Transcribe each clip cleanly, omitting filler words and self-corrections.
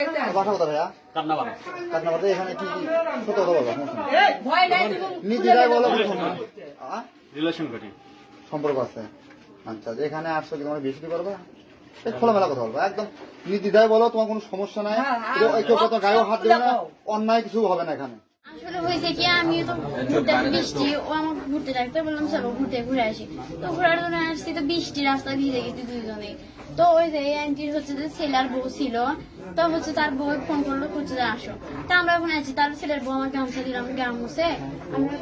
বাসা কোথায় ভাইয়া? কাটনাবাড়ি। এখানে কি সত্য কথা বলবো? নিজেরাই বলো রিলেশন করি সম্পর্ক আছে। আচ্ছা, এখানে আসছো কি তোমার বিয়ে করবা? খোলামেলা কথা বলবো, একদম নির্দ্বিধায় বলো, তোমার কোনো সমস্যা নাই, কেউ কত গায়েও হাত দেবে না, অন্যায় কিছু হবে না এখানে। আসলে হয়েছে কি, আমি তো ঘুরতে বৃষ্টি, ও আমার ঘুরতে ডাকতে বললাম চলো ঘুরে আসি। তো ঘোরার জন্য আসছি, তো বৃষ্টি, রাস্তা ভিজে গেছি দুইজনে। তো ওই যে আন্টির হচ্ছে যে ছেলের বউ ছিল, তো হচ্ছে তার বউ ফোন করলো, হচ্ছে যে আসো। তা আমরা ওখানে আছি, তার ছেলের বউ আমার গামছা দিলাম, গামুছে আমরা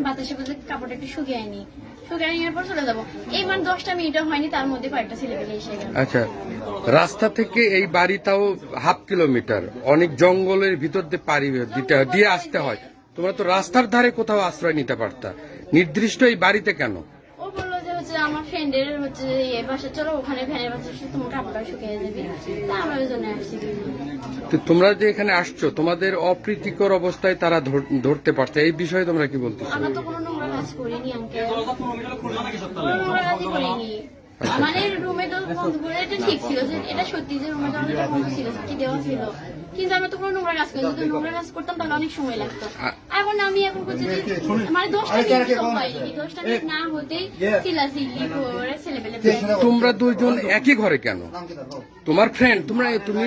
বাতাসে বাতাসে কাপড়টা একটু শুকিয়ে আনি, শুকিয়ে নেওয়ার পর চলে যাবো। এইবার 10টা মিনিটও হয়নি, তার মধ্যে কয়েকটা ছেলে পেলে এসে গেল। আচ্ছা, রাস্তা থেকে এই বাড়িটাও 1/2 কিলোমিটার, অনেক জঙ্গলের ভিতর দিয়ে আসতে হয়। তোমরা তো রাস্তার ধারে কোথাও আশ্রয় নিতে পারতা, নির্দিষ্ট এই বাড়িতে কেন? ও বললো যে হচ্ছে আমার ফ্রেন্ডের হচ্ছে বাসা, চলো ওখানে ভ্যানের বাসা তোমার কাপড়টা শুকিয়ে যাবে, তা আমরা ওই জন্য আসছি। তো তোমরা যে এখানে আসছো, তোমাদের অপ্রীতিকর অবস্থায় তারা ধরতে পারছে, এই বিষয়ে তোমরা কি বলতে? আমরা তো কোনো নোংরা কাজ করিনি আঙ্কেল, নোংরা কাজই করিনি। মানে রুমে তো বন্ধ করে, এটা ঠিক ছিল যে এটা সত্যি যে রুমে দরজা বন্ধ ছিল, কি দেওয়া ছিল, কিন্তু আমরা তো কোনো নোংরা কাজ করি, যদি নোংরা কাজ করতাম তাহলে অনেক সময় লাগতো। এখন আমি এখন করছি যে মানে 10টা মিনিট হয়নি, 10টা মিনিট না হতেই চিল্লাচিল্লি করে ছেলেপেলে। তোমরা দুইজন একই ঘরে কেন? তোমার ফ্রেন্ড, তুমি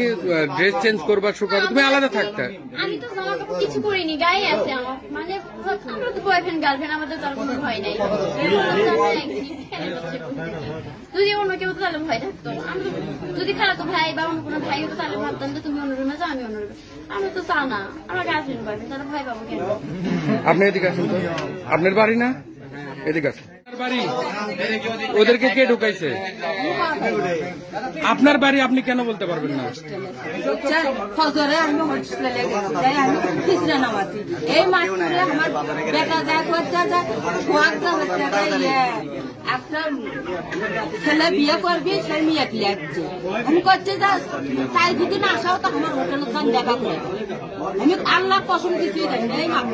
ড্রেস চেঞ্জ করবা, শুকাবে, তুমি আলাদা থাকতে। আমি তো জামা কাপড় কিছু করিনি, গায়ে আছে আমার, মানে আমরা তো বয়ফ্রেন্ড গার্লফ্রেন্ড, আমাদের তার কোনো ভয় নাই। যদি অন্য কেউ তো তাহলে ভয় থাকতো, যদি খালাতো ভাই বা অন্য কোনো ভাই হতো তাহলে ভাবতাম যে তুমি অন্য রুমে যাও, আমি অন্য রুমে। আমরা তো তা না, আমার গার্লফ্রেন্ড বয়ফ্রেন্ড, তারা ভয় পাবো কেন? আপনি এদিকে আসুন তো, আপনার বাড়ি না? এদিকে আসুন। বাড়ি ওদেরকে কে ঢুকাইছে? আপনার বাড়ি আপনি কেন বলতে পারবেন না? ফজরে আমি হোস্টেলে যাই, আমি খিচড়া নামাজি, এই মাঠে আমার বেটা যায় খরচা যায়, একটা ছেলে বিয়ে করবি, সেই মেয়ে কি আসছে, আমি করছে যা তাই যদি না আসাও তো আমার হোটেলের সাথে দেখা করে, আমি আল্লাহ কসম কিছুই দেয় না, এই মাত্র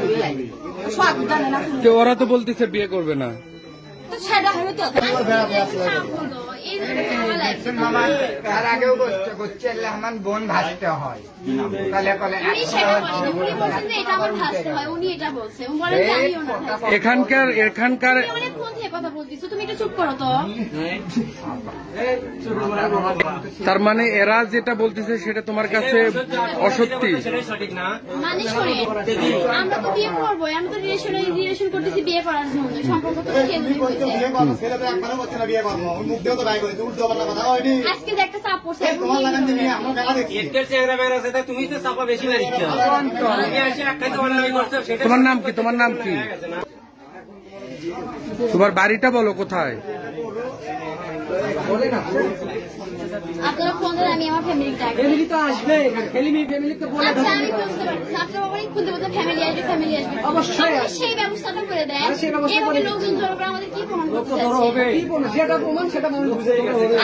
সব জানে না। ওরা তো বলতেছে বিয়ে করবে না, সেটা হবে তো তার আগেও করছে আমার বোন ভাসতে হয়, এখানকার তার মানে এরা যেটা বলতেছে সেটা তোমার কাছে অসত্যি। মানে শোনেন, আমরা তো বিয়ে করবো, আমি তো রিলেশন করতেছি বিয়ে করার জন্য, সম্পর্ক তো আজকে যে একটা চাপ পড়ছে, তোমার নাম কি? তোমার নাম কি? তোমার বাড়িটা বলো কোথায়? আপনারা ফোন দেন, আমি আমার ফ্যামিলি ডাকি। ফ্যামিলি তো আসবে, ফ্যামিলি তো বলে আচ্ছা আমি বুঝতে পারছি, আপনারা অনেক খুঁজে বলতে ফ্যামিলি আসবে, অবশ্যই সেই ব্যবস্থাটা করে দেন। এভাবে লোকজন জড়ো করে আমাদের কি প্রমাণ করতে চাচ্ছে? যেটা প্রমাণ সেটা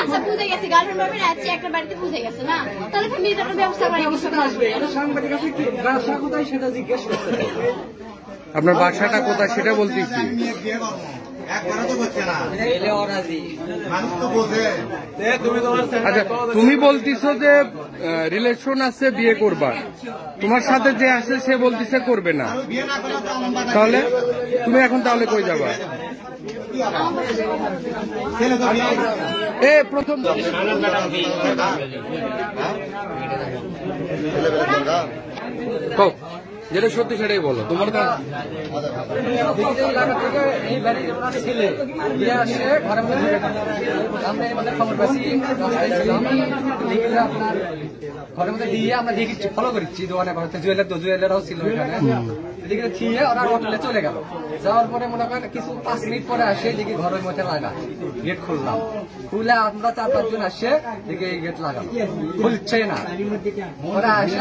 আচ্ছা বুঝে গেছে, গার্লফ্রেন্ড ভাবে রাখছে একটা বাড়িতে, বুঝে গেছে না, তাহলে ফ্যামিলিটা ব্যবস্থা করে আসবে। সাংবাদিক আছে কি বাসা কোথায় সেটা জিজ্ঞেস করতে, আপনার বাসাটা কোথায় সেটা বলতেছি। আচ্ছা, তুমি বলতেছো যে রিলেশন আছে, বিয়ে করবা, তোমার সাথে যে আছে সে বলতেছে করবে না, তাহলে তুমি এখন তাহলে কই যাবা? প্রথম যেটা সত্যি সেটাই বলো। তোমার তো এই বাড়ির ছেলে বিয়ে আসে ঘরের মধ্যে, আমরা আমাদের খবর পাচ্ছি আপনার ঘরের মধ্যে দিয়ে আমরা দেখি ফলো করছি, দোকানে জুয়েলাররাও ছিল এখানে, এদিকে থিয়ে ওরা হোটেলে চলে গেল। যাওয়ার পরে মনে করেন কিছু 5 মিনিট পরে আসে, দেখি ঘরের মধ্যে লাগা, গেট খুললাম, খুলে আমরা 4-5 জন আসে দেখি এই গেট লাগানো, খুলছে না, ওরা আসে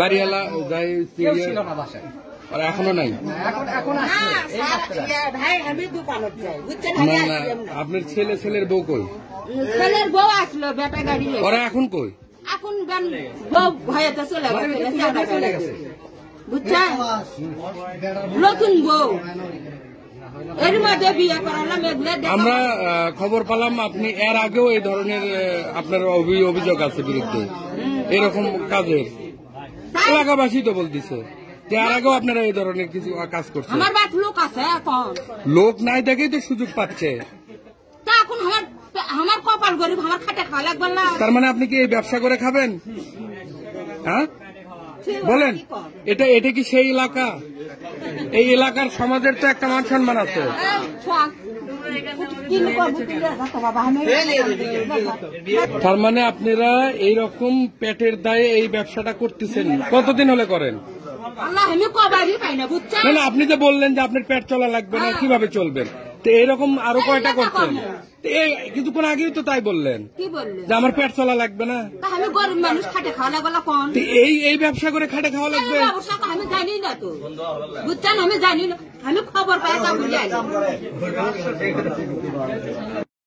বাড়িওয়ালা কেউ ছিল না বাসায়, আর এখনো নাই। এখন ভাই আমি দোকানে যাই, বুঝছেন? আপনার ছেলের বউ কই? ছেলের বউ আসলো বেটা গাড়ি, ওরা এখন কই? এখন বউ ভয়েতে চলে গেছে, বুঝছেন? নতুন বউ এর মধ্যে বিয়ে করালাম এগুলো আমরা খবর পেলাম আপনি এর আগেও এই ধরনের আপনার অভিযোগ আছে বিরুদ্ধে এরকম কাজের। এলাকাবাসী তো বলতেছে যে এর আগেও আপনারা এই ধরনের কিছু কাজ করছেন। আমার বাপ লোক আছে এখন, লোক নাই দেখেই তো সুযোগ পাচ্ছে। তা এখন আমার কপাল গরিব, আমার খাটে খাওয়া লাগবে না। তার মানে আপনি কি এই ব্যবসা করে খাবেন? হ্যাঁ বলেন, এটা কি সেই এলাকা? এই এলাকার সমাজের তো একটা মান সম্মান আছে। তার মানে আপনারা এইরকম পেটের দায়ে এই ব্যবসাটা করতেছেন, কতদিন হলে করেন? আল্লাহ আমি কবারই পাই না, বুঝছেন? না, আপনি যে বললেন যে আপনার পেট চলা লাগবে না, কিভাবে চলবেন? তো এরকম আরো কয়টা করছেন? কিছুক্ষণ আগেই তো তাই বললেন কি বললেন যে আমার পেট চলা লাগবে না। আমি গরিব মানুষ, খাটে খাওয়া লাগবে না। কোন এই ব্যবসা করে খাটে খাওয়া লাগবে? ব্যবসা আমি জানি না তো, বুঝছেন? আমি জানি না, আমি খবর পাই তা বুঝে